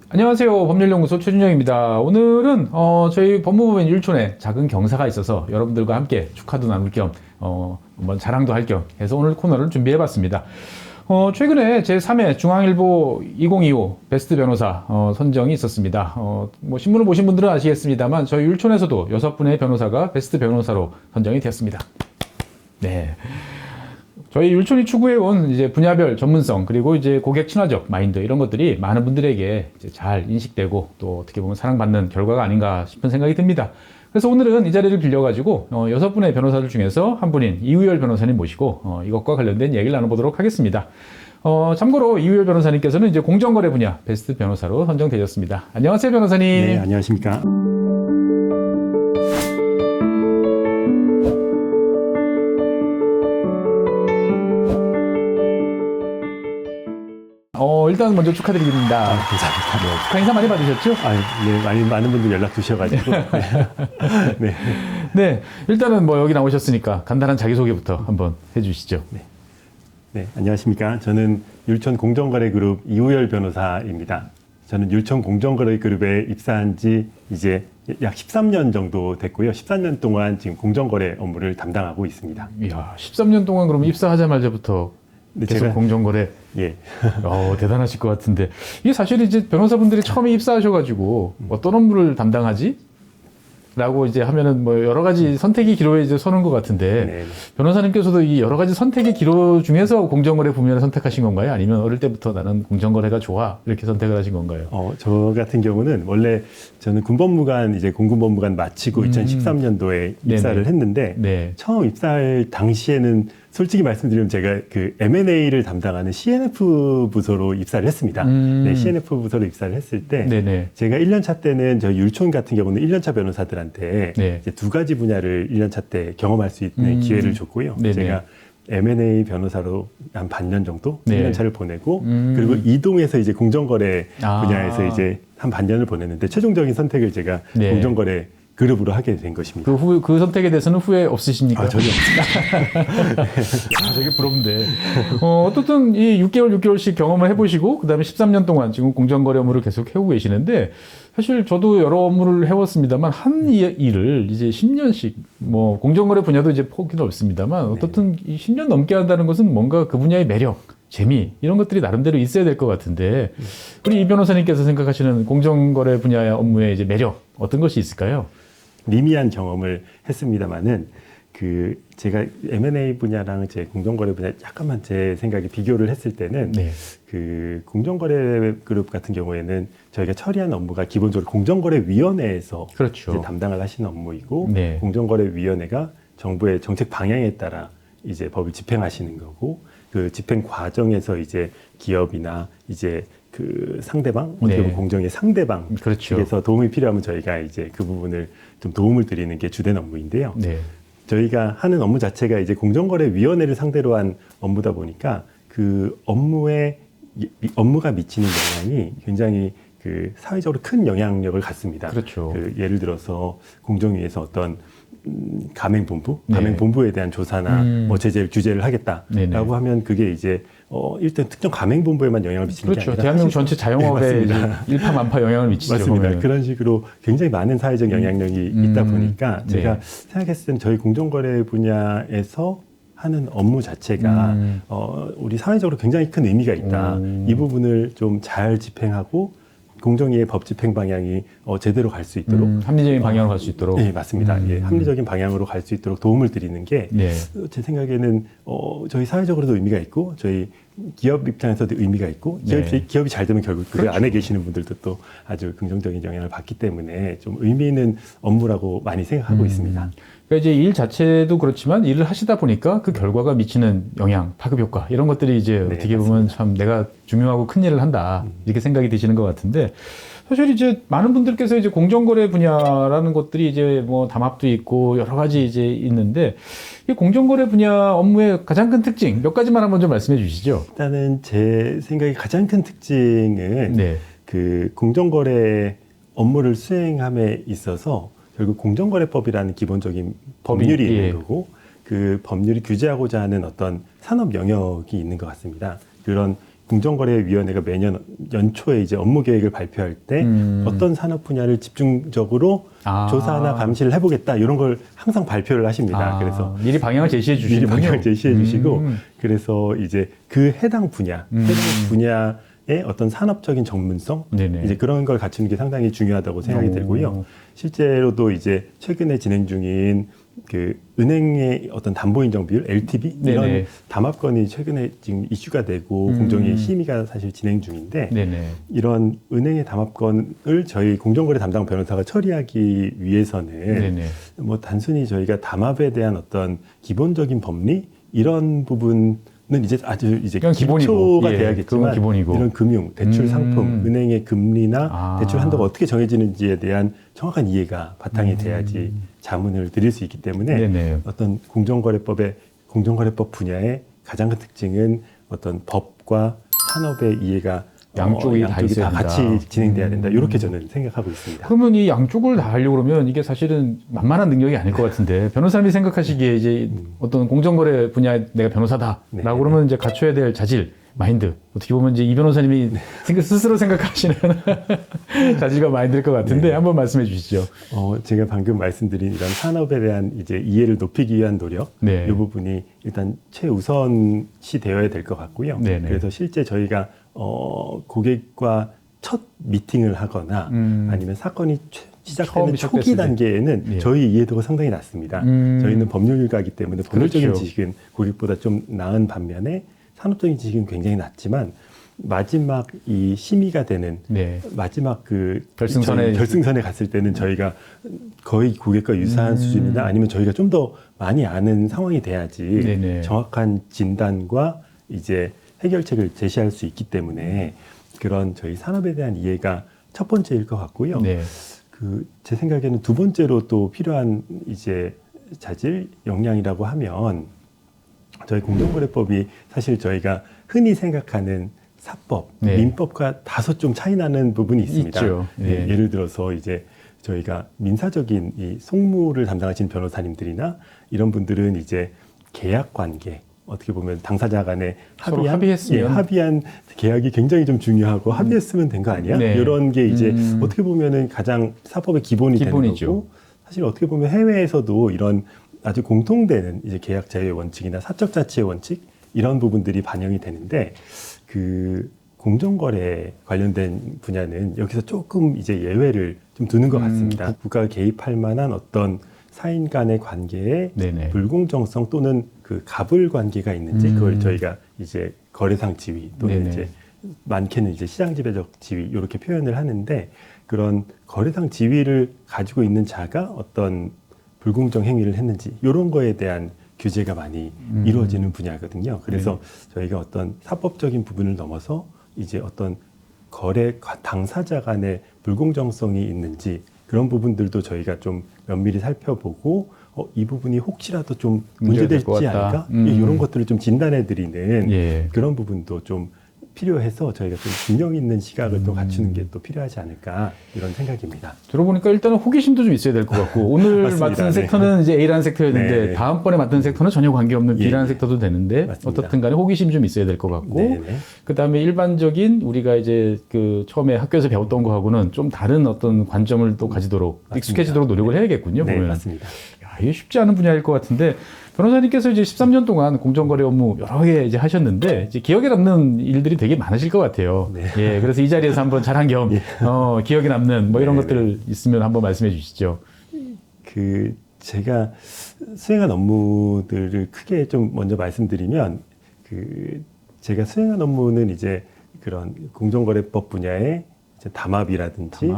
안녕하세요. 법률연구소 최준영입니다. 오늘은 저희 법무법인 율촌에 작은 경사가 있어서 여러분들과 함께 축하도 나눌 겸 한번 자랑도 할 겸 해서 오늘 코너를 준비해봤습니다. 최근에 제3회 중앙일보 2025 베스트 변호사 선정이 있었습니다. 뭐 신문을 보신 분들은 아시겠습니다만 저희 율촌에서도 6분의 변호사가 베스트 변호사로 선정이 되었습니다. 네. 저희 율촌이 추구해온 이제 분야별 전문성 그리고 이제 고객 친화적 마인드 이런 것들이 많은 분들에게 이제 잘 인식되고 또 어떻게 보면 사랑받는 결과가 아닌가 싶은 생각이 듭니다. 그래서 오늘은 이 자리를 빌려가지고 6분의 변호사들 중에서 한 분인 이우열 변호사님 모시고 이것과 관련된 얘기를 나눠보도록 하겠습니다. 참고로 이우열 변호사님께서는 이제 공정거래 분야 베스트 변호사로 선정되셨습니다. 안녕하세요, 변호사님. 네, 안녕하십니까. 일단 먼저 축하드립니다. 감사합니다. 네, 축하 인사 많이 받으셨죠? 네, 많은 분들 연락 주셔가지고. 네. 네, 일단은 뭐 여기 나오셨으니까 간단한 자기소개부터 한번 해주시죠. 네, 안녕하십니까. 저는 율촌 공정거래그룹 이우열 변호사입니다. 저는 율촌 공정거래그룹에 입사한 지 이제 약 13년 정도 됐고요. 13년 동안 지금 공정거래 업무를 담당하고 있습니다. 이야, 13년 동안 그러면 입사하자마자부터 계속 공정거래. 예. 대단하실 것 같은데. 이게 사실 이제 변호사분들이 처음에 입사하셔가지고 어떤 업무를 담당하지? 라고 이제 하면은 뭐 여러 가지 선택의 기로에 이제 서는 것 같은데. 네. 변호사님께서도 이 여러 가지 선택의 기로 중에서 공정거래 분야를 선택하신 건가요? 아니면 어릴 때부터 나는 공정거래가 좋아. 이렇게 선택을 하신 건가요? 저 같은 경우는 원래 저는 군법무관 이제 공군법무관 마치고 2013년도에 입사를 네네. 했는데 네. 처음 입사할 당시에는 솔직히 말씀드리면 제가 그 M&A를 담당하는 CNF 부서로 입사를 했습니다. 네, CNF 부서로 입사를 했을 때 네네. 제가 1년차 때는 저희 율촌 같은 경우는 1년차 변호사들한테 네. 이제 두 가지 분야를 1년차 때 경험할 수 있는 기회를 줬고요. 네네. 제가 M&A 변호사로 한 반년 정도 네. 1년차를 보내고 그리고 이동해서 이제 공정거래 분야에서 이제 한 반년을 보냈는데 최종적인 선택을 제가 네. 공정거래 그룹으로 하게 된 것입니다. 그 선택에 대해서는 후회 없으십니까? 전혀 없습니다. 되게 부럽네. 어떻든 이 6개월씩 경험을 해보시고, 그 다음에 13년 동안 지금 공정거래 업무를 계속 해오고 계시는데, 사실 저도 여러 업무를 해왔습니다만, 한 일을 이제 10년씩, 뭐, 공정거래 분야도 이제 폭이 넓습니다만, 어떻든 이 10년 넘게 한다는 것은 뭔가 그 분야의 매력, 재미, 이런 것들이 나름대로 있어야 될 것 같은데, 우리 이 변호사님께서 생각하시는 공정거래 분야의 업무의 이제 매력, 어떤 것이 있을까요? 미미한 경험을 했습니다만은 그 제가 M&A 분야랑 제 공정거래 분야 약간만 제 생각에 비교를 했을 때는 네. 그 공정거래 그룹 같은 경우에는 저희가 처리하는 업무가 기본적으로 공정거래위원회에서 그렇죠. 이제 담당을 하시는 업무이고 네. 공정거래위원회가 정부의 정책 방향에 따라 이제 법을 집행하시는 거고 그 집행 과정에서 이제 기업이나 이제 그 상대방, 어떻게 보면 네. 공정의 상대방 그렇죠. 측에서 도움이 필요하면 저희가 이제 그 부분을 좀 도움을 드리는 게 주된 업무인데요. 네. 저희가 하는 업무 자체가 이제 공정거래위원회를 상대로 한 업무다 보니까 그 업무가 미치는 영향이 굉장히 그 사회적으로 큰 영향력을 갖습니다. 그렇죠. 그 예를 들어서 공정위에서 어떤 가맹본부, 네. 가맹본부에 대한 조사나 뭐 제재를 규제를 하겠다라고 네네. 하면 그게 이제 일단 특정 가맹본부에만 영향을 미치는 그렇죠. 게 아니라 대한민국 전체 자영업에 네, 이제 일파만파 영향을 미치죠. 맞습니다. 보면은. 그런 식으로 굉장히 많은 사회적 영향력이 있다 보니까 제가 네. 생각했을 때는 저희 공정거래 분야에서 하는 업무 자체가 우리 사회적으로 굉장히 큰 의미가 있다. 이 부분을 좀 잘 집행하고 공정위의 법 집행 방향이 제대로 갈 수 있도록 합리적인 방향으로 갈 수 있도록. 네, 맞습니다. 예, 합리적인 방향으로 갈 수 있도록 도움을 드리는 게 네. 제 생각에는 저희 사회적으로도 의미가 있고 저희 기업 입장에서도 의미가 있고 네. 기업이 잘 되면 결국 그 그렇죠. 안에 계시는 분들도 또 아주 긍정적인 영향을 받기 때문에 좀 의미 있는 업무라고 많이 생각하고 있습니다. 그러니까 이제 일 자체도 그렇지만 일을 하시다 보니까 그 결과가 미치는 영향, 파급 효과 이런 것들이 이제 네, 어떻게 보면 참 내가 중요하고 큰 일을 한다 이렇게 생각이 드시는 것 같은데 사실 이제 많은 분들께서 이제 공정거래 분야라는 것들이 이제 뭐 담합도 있고 여러 가지 이제 있는데 이 공정거래 분야 업무의 가장 큰 특징 몇 가지만 한번 좀 말씀해 주시죠. 일단은 제 생각에 가장 큰 특징은 네. 그 공정거래 업무를 수행함에 있어서 결국 공정거래법이라는 기본적인 법률이 예. 있는 거고 그 법률이 규제하고자 하는 어떤 산업 영역이 있는 것 같습니다. 그런 공정거래위원회가 매년 연초에 이제 업무 계획을 발표할 때 어떤 산업 분야를 집중적으로 조사나 감시를 해보겠다 이런 걸 항상 발표를 하십니다. 그래서 미리 방향을 제시해 주시는군요. 미리 방향을 제시해 주시고 그래서 이제 그 해당 분야의 어떤 산업적인 전문성 네네. 이제 그런 걸 갖추는 게 상당히 중요하다고 생각이 들고요. 실제로도 이제 최근에 진행 중인 그 은행의 어떤 담보인정 비율 (LTV) 이런 네네. 담합건이 최근에 지금 이슈가 되고 공정위 심의가 사실 진행 중인데 네네. 이런 은행의 담합건을 저희 공정거래 담당 변호사가 처리하기 위해서는 네네. 뭐 단순히 저희가 담합에 대한 어떤 기본적인 법리 이런 부분은 이제 아주 이제 그건 기본이고. 기초가 예, 돼야겠지만 그건 기본이고. 이런 금융, 대출 상품, 은행의 금리나 대출 한도가 어떻게 정해지는지에 대한 정확한 이해가 바탕이 돼야지 자문을 드릴 수 있기 때문에 네네. 어떤 공정거래법 분야의 가장 큰 특징은 어떤 법과 산업의 이해가 양쪽이 다 있어야 된다. 같이 진행돼야 된다. 이렇게 저는 생각하고 있습니다. 그러면 이 양쪽을 다 하려고 그러면 이게 사실은 만만한 능력이 아닐 것 같은데 변호사님이 생각하시기에 이제 어떤 공정거래 분야에 내가 변호사다라고 네. 그러면 이제 갖춰야 될 자질, 마인드 어떻게 보면 이제 이 변호사님이 스스로 생각하시는 자질과 마인드일 것 같은데 한번 말씀해 주시죠. 제가 방금 말씀드린 이런 산업에 대한 이제 이해를 높이기 위한 노력, 네. 이 부분이 일단 최우선시 되어야 될 것 같고요. 네네. 그래서 실제 저희가 고객과 첫 미팅을 하거나 아니면 사건이 시작되는 초기 단계에는 예. 저희 이해도가 상당히 낮습니다. 저희는 법률가이기 때문에 법률적인 그렇죠. 지식은 고객보다 좀 나은 반면에 산업적인 지식은 굉장히 낮지만 마지막 이 심의가 되는 네. 마지막 그 결승선에 갔을 때는 저희가 거의 고객과 유사한 수준이나 아니면 저희가 좀 더 많이 아는 상황이 돼야지 네네. 정확한 진단과 이제 해결책을 제시할 수 있기 때문에 그런 저희 산업에 대한 이해가 첫 번째일 것 같고요. 네. 제 생각에는 두 번째로 또 필요한 이제 자질 역량이라고 하면 저희 공정거래법이 사실 저희가 흔히 생각하는 사법, 네. 민법과 다소 좀 차이 나는 부분이 있습니다. 있죠. 네. 예를 들어서 이제 저희가 민사적인 이 송무를 담당하시는 변호사님들이나 이런 분들은 이제 계약 관계, 어떻게 보면 당사자 간에 서로 합의했으면. 합의한 계약이 굉장히 좀 중요하고 합의했으면 된 거 아니야? 네. 이런 게 이제 어떻게 보면은 가장 사법의 기본이죠. 되는 거고 사실 어떻게 보면 해외에서도 이런 아주 공통되는 이제 계약 자유의 원칙이나 사적 자치의 원칙 이런 부분들이 반영이 되는데 그 공정거래 관련된 분야는 여기서 조금 이제 예외를 좀 두는 것 같습니다. 국가가 개입할 만한 어떤 사인 간의 관계에 네네. 불공정성 또는 그 갑을 관계가 있는지 그걸 저희가 이제 거래상 지위 또는 네네. 이제 많게는 이제 시장 지배적 지위 이렇게 표현을 하는데 그런 거래상 지위를 가지고 있는 자가 어떤 불공정 행위를 했는지 이런 거에 대한 규제가 많이 이루어지는 분야거든요. 그래서 저희가 어떤 사법적인 부분을 넘어서 이제 어떤 거래 당사자 간의 불공정성이 있는지 그런 부분들도 저희가 좀 면밀히 살펴보고 이 부분이 혹시라도 좀 문제될지 않을까? 이런 것들을 좀 진단해드리는 예. 그런 부분도 좀 필요해서 저희가 좀 균형 있는 시각을 또 갖추는 게 또 필요하지 않을까 이런 생각입니다. 들어보니까 일단은 호기심도 좀 있어야 될 것 같고 오늘 맞습니다. 맡은 네. 섹터는 이제 A라는 섹터였는데 네. 다음번에 맡은 섹터는 전혀 관계없는 예. B라는 섹터도 되는데 맞습니다. 어떻든 간에 호기심 좀 있어야 될 것 같고 네네. 그다음에 일반적인 우리가 이제 그 처음에 학교에서 배웠던 거하고는 좀 다른 어떤 관점을 또 가지도록 맞습니다. 익숙해지도록 노력을 해야겠군요. 네, 보면. 맞습니다. 야, 이게 쉽지 않은 분야일 것 같은데 변호사님께서 이제 13년 동안 공정거래 업무 여러 개 이제 하셨는데 이제 기억에 남는 일들이 되게 많으실 것 같아요. 네. 예, 그래서 이 자리에서 한번 자랑 겸 기억에 남는 뭐 이런 네, 것들 있으면 한번 말씀해 주시죠. 제가 수행한 업무들을 크게 좀 먼저 말씀드리면 제가 수행한 업무는 이제 그런 공정거래법 분야의 이제 담합이라든지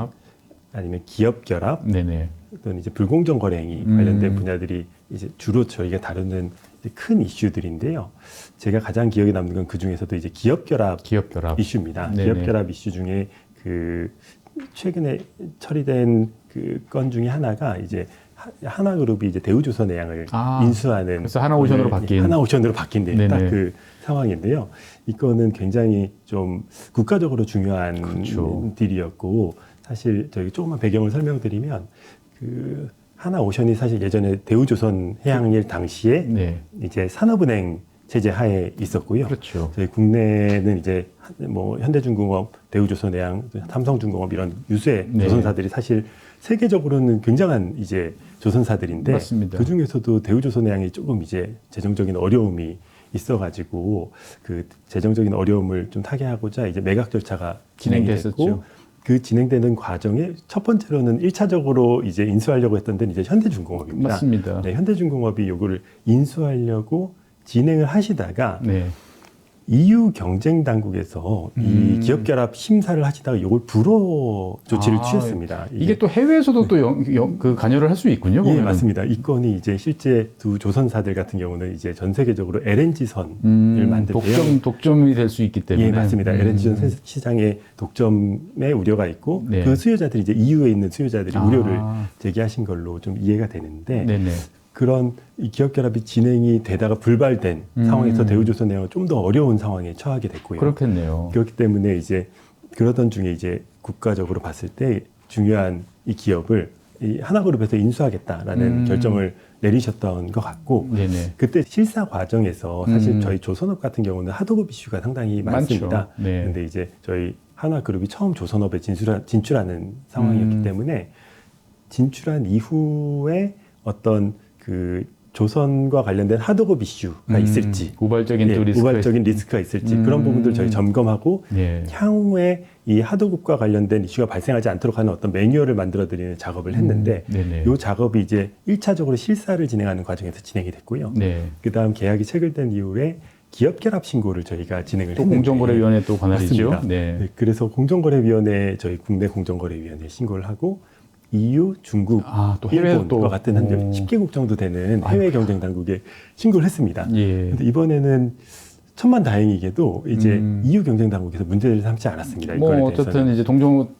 아니면 기업 결합 네네. 또는 이제 불공정 거래 행위 관련된 분야들이 이제 주로 저희가 다루는 이제 큰 이슈들인데요. 제가 가장 기억에 남는 건 그 중에서도 이제 기업 결합 이슈입니다. 네네. 기업 결합 이슈 중에 최근에 처리된 건 중에 하나가 이제 하나그룹이 이제 대우조선해양을 인수하는 그래서 하나오션으로 바뀐 딱 그 상황인데요. 이거는 굉장히 좀 국가적으로 중요한 그렇죠. 딜이었고 사실 저희 조금만 배경을 설명드리면 하나오션이 사실 예전에 대우조선 해양일 당시에 네. 이제 산업은행 체제 하에 있었고요. 그렇죠. 저희 국내는 이제 뭐 현대중공업, 대우조선해양, 삼성중공업 이런 유수의 네. 조선사들이 사실 세계적으로는 굉장한 이제 조선사들인데 맞습니다. 그 중에서도 대우조선해양이 조금 이제 재정적인 어려움이 있어가지고 그 재정적인 어려움을 좀 타개하고자 이제 매각 절차가 진행이 진행됐었죠. 됐고 그 진행되는 과정에 첫 번째로는 1차적으로 이제 인수하려고 했던 데는 이제 현대중공업입니다. 맞습니다. 네, 현대중공업이 요거를 인수하려고 진행을 하시다가 네. EU 경쟁 당국에서 이 기업 결합 심사를 하시다가 이걸 불허 조치를 아, 취했습니다. 이게 또 해외에서도 또 그 관여를 할 수 있군요. 예, 보면은. 맞습니다. 이 건이 이제 실제 두 조선사들 같은 경우는 이제 전 세계적으로 LNG선을 만든 독점이 될 수 있기 때문에. 예, 맞습니다. LNG선 시장에 독점의 우려가 있고 네. 그 수요자들이 이제 EU에 있는 수요자들이 아. 우려를 제기하신 걸로 좀 이해가 되는데 네네. 그런 이 기업 결합이 진행이 되다가 불발된 상황에서 대우조선해양은 좀 더 어려운 상황에 처하게 됐고요. 그렇겠네요. 그렇기 때문에 이제 그러던 중에 이제 국가적으로 봤을 때 중요한 이 기업을 이 하나그룹에서 인수하겠다라는 결정을 내리셨던 것 같고 네네. 그때 실사 과정에서 사실 저희 조선업 같은 경우는 하도급 이슈가 상당히 많습니다. 많죠. 네. 근데 이제 저희 하나그룹이 처음 조선업에 진출하는 상황이었기 때문에 진출한 이후에 어떤 그 조선과 관련된 하도급 이슈가 있을지 우발적인 또 리스크가 우발적인 리스크가 있을지 그런 부분들 저희 점검하고 예. 향후에 이 하도급과 관련된 이슈가 발생하지 않도록 하는 어떤 매뉴얼을 만들어드리는 작업을 했는데 네네. 이 작업이 이제 1차적으로 실사를 진행하는 과정에서 진행이 됐고요. 네. 그다음 계약이 체결된 이후에 기업 결합 신고를 저희가 진행을 또 했는데 공정거래위원회 또 관할이죠. 맞습니다. 네. 그래서 공정거래위원회 저희 국내 공정거래위원회에 신고를 하고 EU, 중국, 또 해외 일본과 또 같은 한 10개국 정도 되는 해외 경쟁 당국에 신고를 했습니다. 예. 근데 이번에는 천만다행이게도 이제 EU 경쟁 당국에서 문제를 삼지 않았습니다. 이 건에 뭐 대해서는. 어쨌든 이제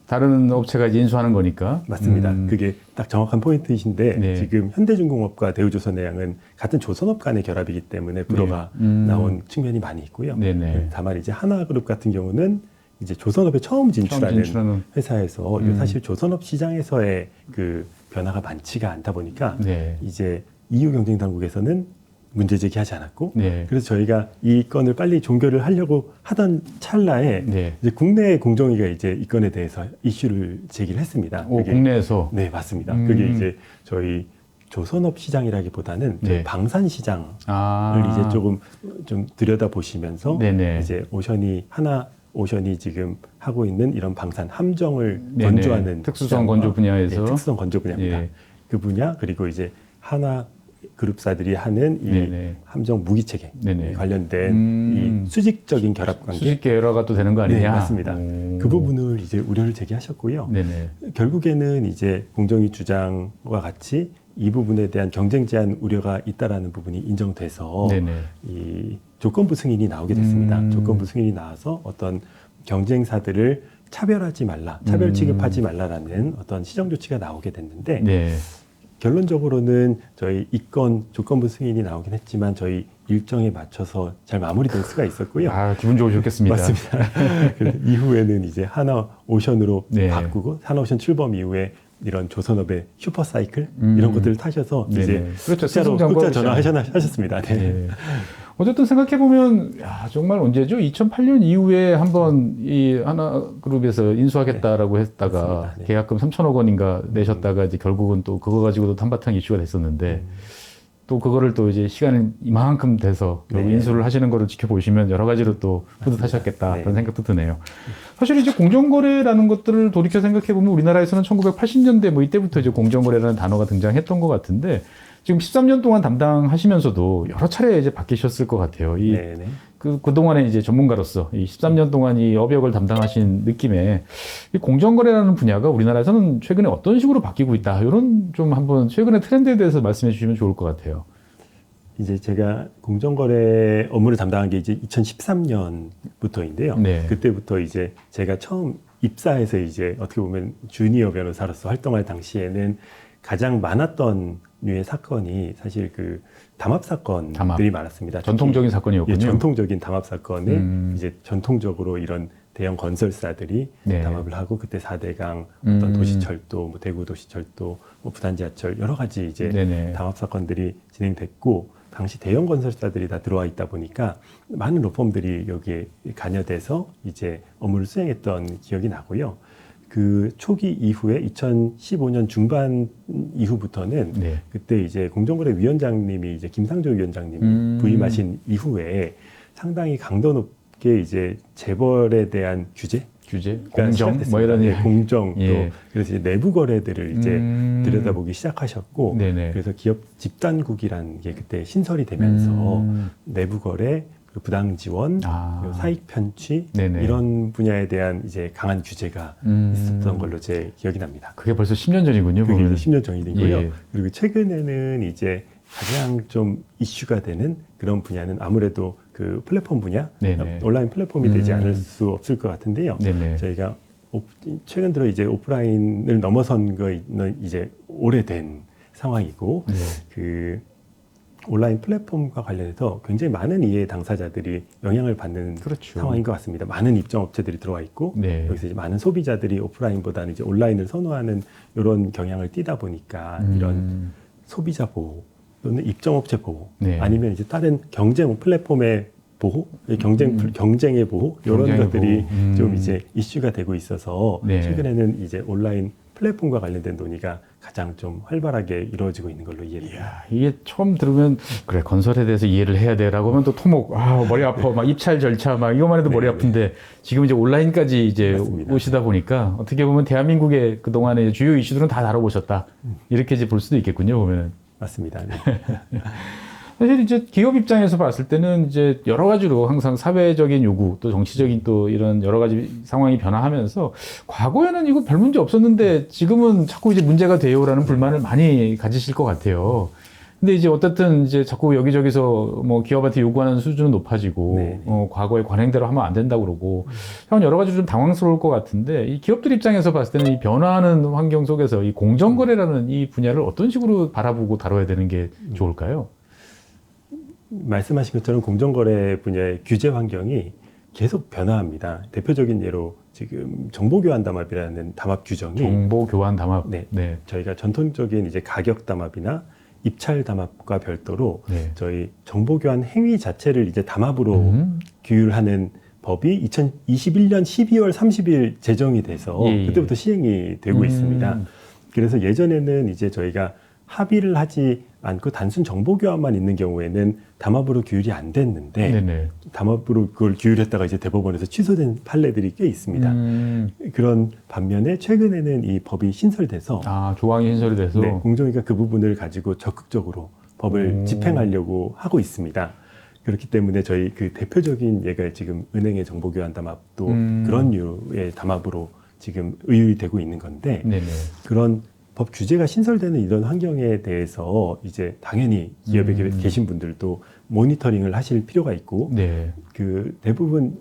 다른 업체가 이제 인수하는 거니까. 맞습니다. 그게 딱 정확한 포인트이신데 네. 지금 현대중공업과 대우조선해양은 같은 조선업 간의 결합이기 때문에 불허가 나온 측면이 많이 있고요. 네네. 다만 이제 하나그룹 같은 경우는 이제 조선업에 처음 진출하는 회사에서 이게 사실 조선업 시장에서의 그 변화가 많지가 않다 보니까 네. 이제 EU 경쟁 당국에서는 문제 제기하지 않았고 네. 그래서 저희가 이 건을 빨리 종결을 하려고 하던 찰나에 네. 이제 국내 공정위가 이제 이 건에 대해서 이슈를 제기를 했습니다. 그게, 국내에서. 네, 맞습니다. 그게 이제 저희 조선업 시장이라기보다는 네. 방산 시장을 이제 조금 좀 들여다 보시면서 네네. 이제 오션이 지금 하고 있는 이런 방산 함정을 네네. 건조하는 특수성 건조 분야에서. 네, 특수성 건조 분야입니다. 예. 그 분야 그리고 이제 하나 그룹사들이 하는 이 네네. 함정 무기 체계 네네. 관련된 이 수직적인 결합 관계 수직 계열화가 또 되는 거 아니냐? 네, 맞습니다. 그 부분을 이제 우려를 제기하셨고요. 네네. 결국에는 이제 공정위 주장과 같이 이 부분에 대한 경쟁 제한 우려가 있다라는 부분이 인정돼서 네네. 이 조건부 승인이 나오게 됐습니다. 조건부 승인이 나와서 어떤 경쟁사들을 차별하지 말라, 차별 취급하지 말라라는 어떤 시정 조치가 나오게 됐는데 네. 결론적으로는 저희 이건 조건부 승인이 나오긴 했지만 저희 일정에 맞춰서 잘 마무리될 수가 있었고요. 기분 좋으셨겠습니다. 맞습니다. 그래서 이후에는 이제 하나오션으로 네. 바꾸고 하나오션 출범 이후에 이런 조선업의 슈퍼사이클 이런 것들을 타셔서 네네. 이제 그렇죠. 흑자로 승승장구하셨죠. 전환하셨습니다. 네. 네. 어쨌든 생각해보면, 정말 언제죠? 2008년 이후에 한번 이 하나그룹에서 인수하겠다라고 했다가 맞습니다. 네. 계약금 3천억 원인가 내셨다가 이제 결국은 또 그거 가지고도 한바탕 이슈가 됐었는데 또 그거를 또 이제 시간이 이만큼 돼서 결국 네. 인수를 하시는 거를 지켜보시면 여러 가지로 또 뿌듯하셨겠다 네. 그런 생각도 드네요. 사실 이제 공정거래라는 것들을 돌이켜 생각해보면 우리나라에서는 1980년대 뭐 이때부터 이제 공정거래라는 단어가 등장했던 것 같은데 지금 13년 동안 담당하시면서도 여러 차례 이제 바뀌셨을 것 같아요. 네네. 그동안에 이제 전문가로서 이 13년 동안 이 업역을 담당하신 느낌에 이 공정거래라는 분야가 우리나라에서는 최근에 어떤 식으로 바뀌고 있다. 이런 좀 한번 최근의 트렌드에 대해서 말씀해 주시면 좋을 것 같아요. 이제 제가 공정거래 업무를 담당한 게 이제 2013년부터인데요. 네. 그때부터 이제 제가 처음 입사해서 이제 어떻게 보면 주니어 변호사로서 활동할 당시에는 가장 많았던 류의 사건이 사실 그 담합 사건들이 많았습니다. 전통적인 사건이었군요. 예, 전통적인 담합 사건을 이제 전통적으로 이런 대형 건설사들이 네. 담합을 하고 그때 4대강 어떤 음. 도시철도, 뭐 대구 도시철도, 뭐 부산 지하철 여러 가지 이제 네네. 담합 사건들이 진행됐고 당시 대형 건설사들이 다 들어와 있다 보니까 많은 로펌들이 여기에 관여돼서 이제 업무를 수행했던 기억이 나고요. 그 초기 이후에 2015년 중반 이후부터는 네. 그때 이제 공정거래위원장님이 이제 김상조 위원장님이 부임하신 이후에 상당히 강도 높게 이제 재벌에 대한 규제, 규제, 그러니까 공정, 뭐 시작됐습니다. 이런 네, 공정 또 예. 그래서 이제 내부 거래들을 이제 들여다보기 시작하셨고 네네. 그래서 기업 집단국이라는 게 그때 신설이 되면서 내부 거래, 그리고 부당 지원, 그리고 사익 편취 네네. 이런 분야에 대한 이제 강한 규제가 있었던 걸로 제 기억이 납니다. 그게 벌써 10년 전이군요. 그게 보면. 10년 전이고요. 예. 그리고 최근에는 이제 가장 좀 이슈가 되는 그런 분야는 아무래도 그 플랫폼 분야, 네네. 온라인 플랫폼이 되지 않을 수 없을 것 같은데요. 네네. 저희가 최근 들어 이제 오프라인을 넘어선 거는 이제 오래된 상황이고, 네. 그 온라인 플랫폼과 관련해서 굉장히 많은 이해 당사자들이 영향을 받는 그렇죠. 상황인 것 같습니다. 많은 입점업체들이 들어와 있고, 네. 여기서 이제 많은 소비자들이 오프라인보다는 이제 온라인을 선호하는 이런 경향을 띠다 보니까 이런 소비자 보호 또는 입점업체 보호 네. 아니면 이제 다른 경쟁 플랫폼의 보호, 경쟁의 보호 이런 경쟁의 것들이 보호. 좀 이제 이슈가 되고 있어서 네. 최근에는 이제 온라인 플랫폼과 관련된 논의가 가장 좀 활발하게 이루어지고 있는 걸로 이해됩니다. 이야, 이게 처음 들으면 그래 건설에 대해서 이해를 해야 돼라고 하면 또 토목 머리 아파 막 입찰 절차 막 이것만 해도 머리 네, 아픈데 지금 이제 온라인까지 이제 맞습니다. 오시다 보니까 어떻게 보면 대한민국의 그 동안의 주요 이슈들은 다 다뤄보셨다 이렇게 이제 볼 수도 있겠군요 보면은. 맞습니다. 네. 사실 이제 기업 입장에서 봤을 때는 이제 여러 가지로 항상 사회적인 요구 또 정치적인 또 이런 여러 가지 상황이 변화하면서 과거에는 이거 별 문제 없었는데 지금은 자꾸 이제 문제가 돼요라는 불만을 많이 가지실 것 같아요. 근데 이제 어쨌든 이제 자꾸 여기저기서 뭐 기업한테 요구하는 수준은 높아지고 네. 과거의 관행대로 하면 안 된다고 그러고 형 여러 가지로 좀 당황스러울 것 같은데 이 기업들 입장에서 봤을 때는 이 변화하는 환경 속에서 이 공정거래라는 이 분야를 어떤 식으로 바라보고 다뤄야 되는 게 좋을까요? 말씀하신 것처럼 공정거래 분야의 규제 환경이 계속 변화합니다. 대표적인 예로 지금 정보교환 담합이라는 담합 규정이 정보 교환 담합. 네. 네. 저희가 전통적인 이제 가격 담합이나 입찰 담합과 별도로 네. 저희 정보교환 행위 자체를 이제 담합으로 규율하는 법이 2021년 12월 30일 제정이 돼서 예, 예. 그때부터 시행이 되고 있습니다. 그래서 예전에는 이제 저희가 합의를 하지 않고 단순 정보 교환만 있는 경우에는 담합으로 규율이 안 됐는데 네네. 담합으로 그걸 규율했다가 이제 대법원에서 취소된 판례들이 꽤 있습니다. 그런 반면에 최근에는 이 법이 신설돼서 조항이 신설이 돼서. 네, 공정위가 그 부분을 가지고 적극적으로 법을 집행하려고 하고 있습니다. 그렇기 때문에 저희 그 대표적인 예가 지금 은행의 정보 교환 담합도 그런 류의 담합으로 지금 의율이 되고 있는 건데 네네. 그런 법 규제가 신설되는 이런 환경에 대해서 이제 당연히 기업에 계신 분들도 모니터링을 하실 필요가 있고 네. 그 대부분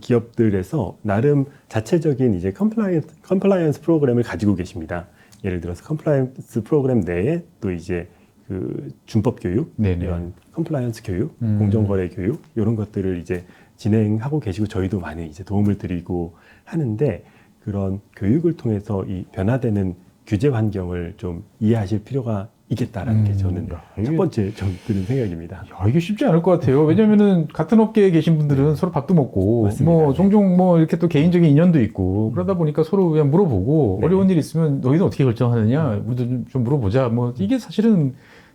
기업들에서 나름 자체적인 이제 컴플라이언스 프로그램을 가지고 계십니다. 예를 들어서 컴플라이언스 프로그램 내에 또 이제 그 준법 교육, 네네. 이런 컴플라이언스 교육, 공정거래 교육 이런 것들을 이제 진행하고 계시고 저희도 많이 이제 도움을 드리고 하는데 그런 교육을 통해서 이 변화되는 규제 환경을 좀 이해하실 필요가 있겠다라는 게 저는 첫 번째 좀 드는 생각입니다. 이게 쉽지 않을 것 같아요. 왜냐면은 같은 업계에 계신 분들은 서로 밥도 먹고, 맞습니다. 뭐 종종 뭐 이렇게 또 개인적인 인연도 있고, 그러다 보니까 서로 그냥 물어보고, 네. 어려운 일 있으면 너희는 어떻게 결정하느냐, 우리도 좀 물어보자. 뭐 이게 사실은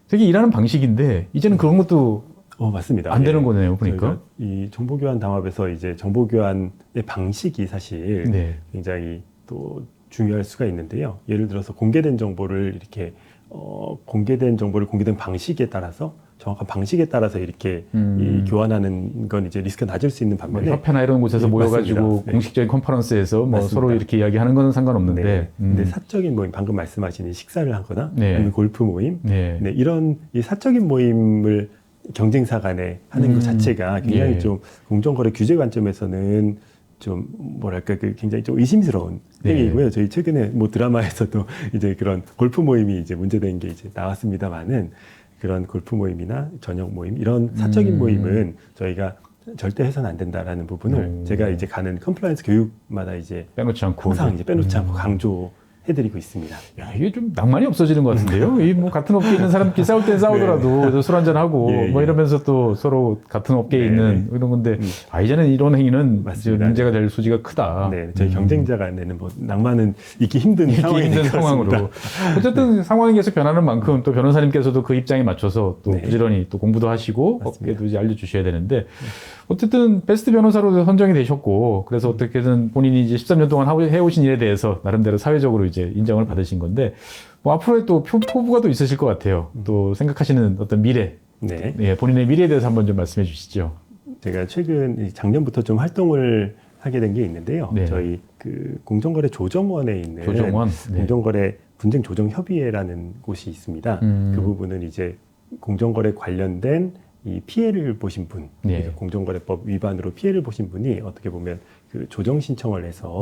되게 일하는 방식인데, 이제는 그런 것도 맞습니다. 안 되는 거네요, 보니까. 이 정보교환 담합에서 이제 정보교환의 방식이 사실 네. 굉장히 또 중요할 수가 있는데요. 예를 들어서 공개된 정보를 이렇게 공개된 방식에 따라서 정확한 방식에 따라서 이렇게 이 교환하는 건 이제 리스크가 낮을 수 있는 뭐 반면에 협회나 이런 곳에서 네, 모여가지고 맞습니다. 네. 공식적인 컨퍼런스에서 뭐 맞습니다. 서로 이렇게 이야기하는 건 상관없는데. 네. 근데 사적인 모임, 방금 말씀하신 식사를 하거나 네. 아니면 골프 모임, 네. 네, 이런 이 사적인 모임을 경쟁사 간에 하는 것 자체가 굉장히 예. 좀 공정거래 규제 관점에서는 좀 뭐랄까 굉장히 좀 의심스러운 네. 행위이고요. 저희 최근에 뭐 드라마에서도 이제 그런 골프 모임이 이제 문제된 게 이제 나왔습니다만은 그런 골프 모임이나 저녁 모임 이런 사적인 모임은 저희가 절대 해서는 안 된다라는 부분을 제가 이제 가는 컴플라이언스 교육마다 이제 빼놓지 않고 항상 이제 빼놓지 않고 강조해드리고 있습니다. 야, 이게 좀 낭만이 없어지는 것 같은데요. 이 뭐 같은 업계에 있는 사람끼리 싸울 땐 싸우더라도 술 한잔 하고 뭐 이러면서 또 서로 같은 업계에 있는 이런 건데 이제는 이런 행위는 문제가 될 소지가 크다. 네, 저희 경쟁자 간에는 뭐 낭만은 있기 힘든 상황으로. 어쨌든 상황이 계속 변하는 만큼 또 변호사님께서도 그 입장에 맞춰서 또 부지런히 또 공부도 하시고 업계도 이제 알려주셔야 되는데 어쨌든 베스트 변호사로 선정이 되셨고 그래서 어떻게든 본인이 이제 13년 동안 해오신 일에 대해서 나름대로 사회적으로 이제 인정을 받으신 건데 뭐 앞으로의 또 포부가 또 있으실 것 같아요. 또 생각하시는 어떤 미래, 네, 본인의 미래에 대해서 한번 좀 말씀해 주시죠. 제가 최근 작년부터 좀 활동을 하게 된 게 있는데요. 네. 저희 그 공정거래 조정원에 있는 조정원? 공정거래 분쟁 조정 협의회라는 곳이 있습니다. 그 부분은 이제 공정거래 관련된 이 피해를 보신 분, 그러니까 공정거래법 위반으로 피해를 보신 분이 어떻게 보면 그 조정 신청을 해서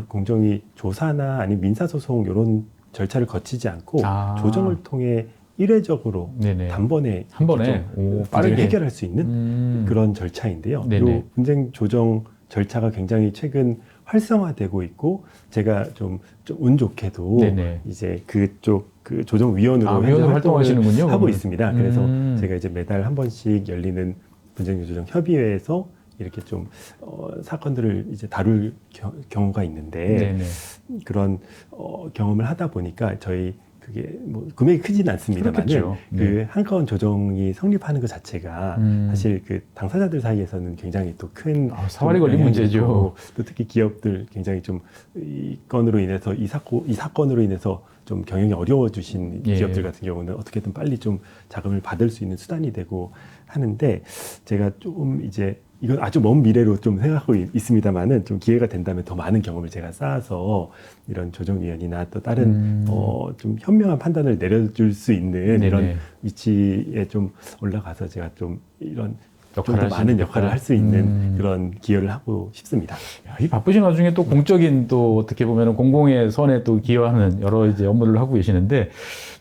공정위 조사나 아니면 민사소송 이런 절차를 거치지 않고 조정을 통해 일회적으로 단번에 한 번에 빠르게 해결할 수 있는 그런 절차인데요. 이 분쟁 조정 절차가 굉장히 최근 활성화되고 있고 제가 좀 운 좋게도 이제 그쪽 그 조정위원으로 현재 활동하시는군요. 하고 있습니다. 그래서 제가 이제 매달 한 번씩 열리는 분쟁조정 협의회에서 이렇게 좀 사건들을 이제 다룰 경우가 있는데 그런 경험을 하다 보니까 저희 그게 뭐 금액이 크지는 않습니다만 그 한 건 조정이 성립하는 것 자체가 사실 그 당사자들 사이에서는 굉장히 또 큰 사활이 걸린 문제죠. 또 특히 기업들 굉장히 좀 이 건으로 인해서 이 사건으로 인해서 좀 경영이 어려워지신 기업들 같은 경우는 어떻게든 빨리 좀 자금을 받을 수 있는 수단이 되고 하는데 제가 좀 이제 이건 아주 먼 미래로 좀 생각하고 있습니다만은 좀 기회가 된다면 더 많은 경험을 제가 쌓아서 이런 조정위원이나 또 다른 좀 현명한 판단을 내려줄 수 있는 이런 위치에 좀 올라가서 제가 좀 이런 좀 더 많은 역할을 할 수 있는 그런 기여를 하고 싶습니다. 야, 이 바쁘신 와중에 또 공적인 또 어떻게 보면 공공의 선에 또 기여하는 여러 이제 업무를 하고 계시는데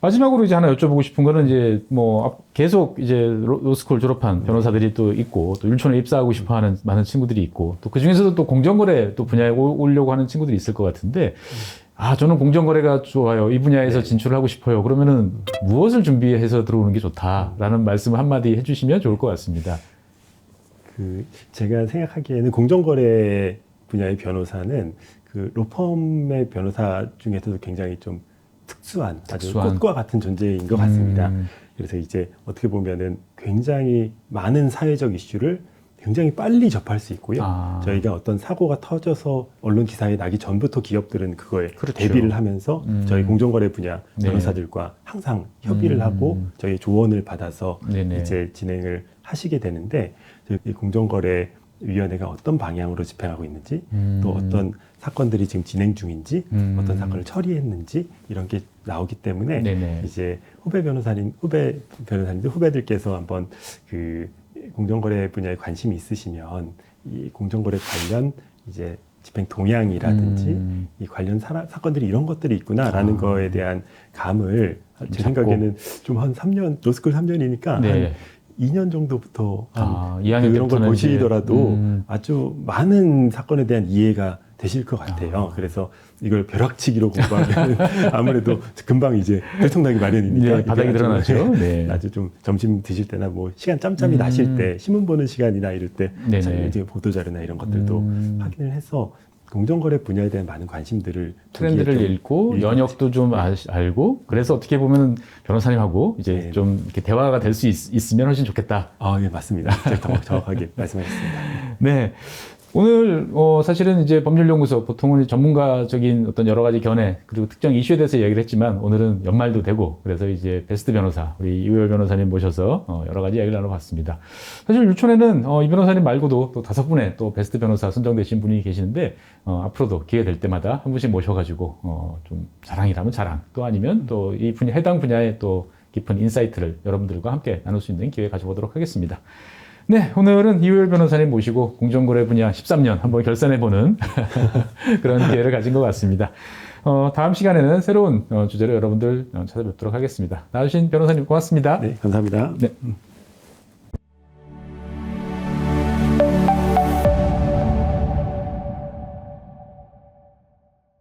마지막으로 이제 하나 여쭤보고 싶은 거는 이제 뭐 계속 이제 로스쿨 졸업한 변호사들이 또 있고 또 율촌에 입사하고 싶어하는 많은 친구들이 있고 또 그 중에서도 또 공정거래 또 분야에 오려고 하는 친구들이 있을 것 같은데 저는 공정거래가 좋아요. 이 분야에서 진출을 하고 싶어요. 그러면은 무엇을 준비해서 들어오는 게 좋다라는 말씀을 한마디 해주시면 좋을 것 같습니다. 제가 생각하기에는 공정거래 분야의 변호사는 그 로펌의 변호사 중에서도 굉장히 좀 특수한 아주 꽃과 같은 존재인 것 같습니다. 그래서 이제 어떻게 보면은 굉장히 많은 사회적 이슈를 굉장히 빨리 접할 수 있고요. 저희가 어떤 사고가 터져서 언론 기사에 나기 전부터 기업들은 그거에 대비를 하면서 저희 공정거래 분야 변호사들과 항상 협의를 하고 저희 조언을 받아서 이제 진행을 하시게 되는데 이 공정거래위원회가 어떤 방향으로 집행하고 있는지 또 어떤 사건들이 지금 진행 중인지 어떤 사건을 처리했는지 이런 게 나오기 때문에 이제 후배들께서 한번 그 공정거래 분야에 관심이 있으시면 이 공정거래 관련 이제 집행 동향이라든지 이 관련 사건들이 이런 것들이 있구나라는 거에 대한 감을 제 생각에는 좀 한 3년 로스쿨 3년이니까 한 2년 정도부터 그런 걸 보시더라도 아주 많은 사건에 대한 이해가 되실 것 같아요. 그래서 이걸 벼락치기로 공부하면 아무래도 금방 이제 들통나기 마련이니까 바닥이 드러나죠. 아주 좀 점심 드실 때나 뭐 시간 짬짬이 나실 때 신문 보는 시간이나 이럴 때 이제 보도자료나 이런 것들도 확인을 해서 공정거래 분야에 대한 많은 관심들을 트렌드를 읽고 연역도 좀 알고 그래서 어떻게 보면 변호사님하고 이제 좀 이렇게 대화가 될 수 있으면 훨씬 좋겠다. 예, 맞습니다. 더 정확하게 말씀하셨습니다. 네. 오늘 사실은 이제 법률연구소 보통은 전문가적인 어떤 여러 가지 견해 그리고 특정 이슈에 대해서 얘기를 했지만 오늘은 연말도 되고 그래서 이제 베스트 변호사 우리 이우열 변호사님 모셔서 여러 가지 이야기를 나눠봤습니다. 사실 율촌에는 이 변호사님 말고도 또 5분의 또 베스트 변호사 선정되신 분이 계시는데 앞으로도 기회 될 때마다 한 분씩 모셔가지고 좀 자랑이라면 자랑 또 아니면 또 이 분야 해당 분야의 또 깊은 인사이트를 여러분들과 함께 나눌 수 있는 기회 가져보도록 하겠습니다. 네, 오늘은 이우열 변호사님 모시고 공정거래 분야 13년 한번 결산해보는 그런 기회를 가진 것 같습니다. 다음 시간에는 새로운 주제로 여러분들 찾아뵙도록 하겠습니다. 나와주신 변호사님 고맙습니다. 네, 감사합니다. 네.